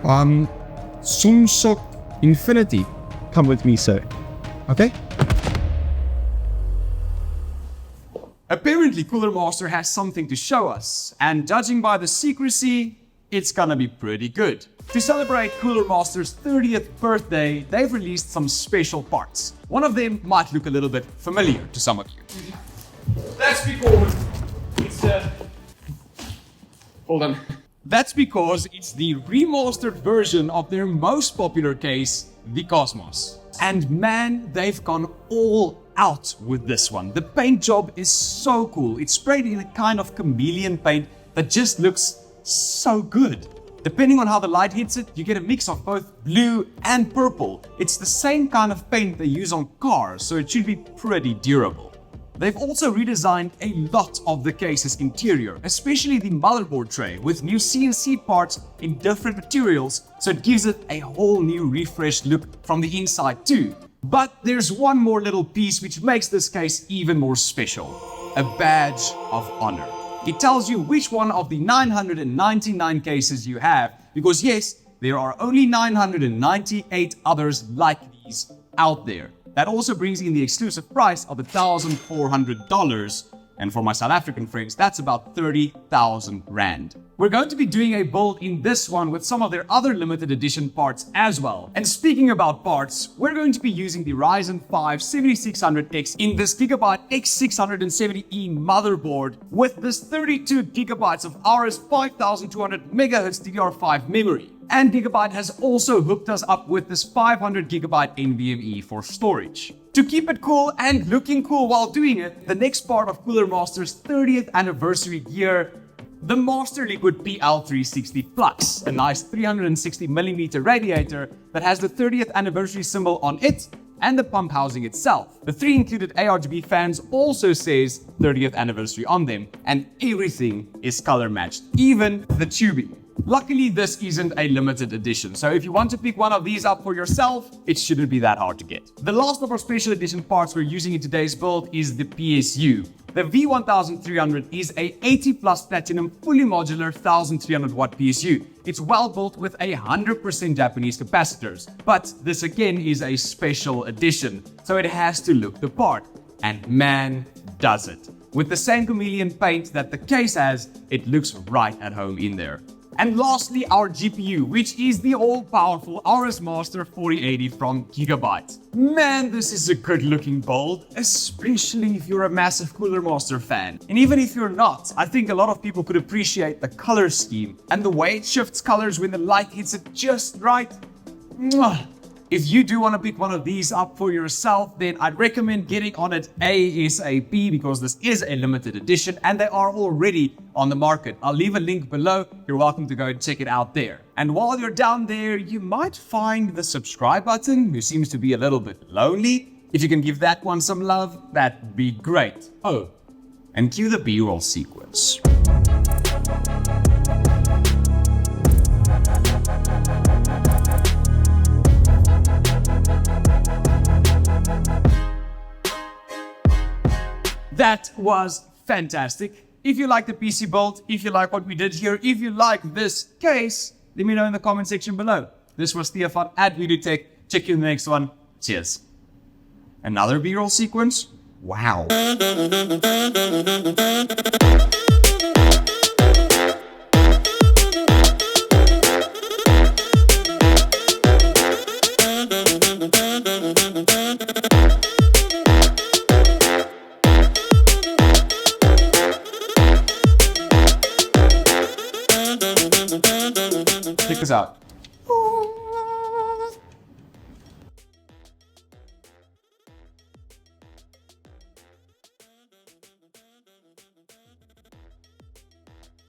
Sumsok Infinity. Come with me, sir. Okay? Apparently, Coolermaster has something to show us, and judging by the secrecy, it's gonna be pretty good. To celebrate Coolermaster's 30th birthday, they've released some special parts. One of them might look a little bit familiar to some of you. That's because it's the remastered version of their most popular case, the Cosmos. And man, they've gone all out with this one. The paint job is so cool. It's sprayed in a kind of chameleon paint that just looks so good. Depending on how the light hits it, you get a mix of both blue and purple. It's the same kind of paint they use on cars, so it should be pretty durable. They've also redesigned a lot of the case's interior, especially the motherboard tray, with new CNC parts in different materials, so it gives it a whole new refreshed look from the inside too. But there's one more little piece which makes this case even more special: a badge of honor. It tells you which one of the 999 cases you have, because yes, there are only 998 others like these out there. That also brings in the exclusive price of $1,400. And for my South African friends, that's about 30,000 Rand. We're going to be doing a build in this one with some of their other limited edition parts as well. And speaking about parts, we're going to be using the Ryzen 5 7600X in this Gigabyte X670E motherboard with this 32 gigabytes of Aorus 5200 MHz DDR5 memory. And Gigabyte has also hooked us up with this 500 gigabyte NVMe for storage. To keep it cool and looking cool while doing it, the next part of Coolermaster's 30th anniversary gear, the Master Liquid PL360 Flux, a nice 360mm radiator that has the 30th anniversary symbol on it and the pump housing itself. The 3 included ARGB fans also says 30th anniversary on them, and everything is color matched, even the tubing. Luckily, this isn't a limited edition, so if you want to pick one of these up for yourself, it shouldn't be that hard to get. The last of our special edition parts we're using in today's build is the PSU. The V1300 is a 80 plus platinum fully modular 1300 watt PSU. It's well built with 100% Japanese capacitors, but this again is a special edition, so it has to look the part. And man, does it. With the same chameleon paint that the case has, it looks right at home in there. And lastly, our GPU, which is the all-powerful Aorus Master 4080 from Gigabyte. Man, this is a good-looking build, especially if you're a massive Coolermaster fan. And even if you're not, I think a lot of people could appreciate the color scheme and the way it shifts colors when the light hits it just right. Mwah. If you do want to pick one of these up for yourself, then I'd recommend getting on it ASAP, because this is a limited edition and they are already on the market. I'll leave a link below. You're welcome to go and check it out there. And while you're down there, you might find the subscribe button, who seems to be a little bit lonely. If you can give that one some love, that'd be great. Oh, and cue the B-roll sequence. That was fantastic. If you like the PC build, if you like what we did here, if you like this case, let me know in the comment section below. This was Stefan at VideoTech. Check you in the next one. Cheers. Another B-roll sequence? Wow.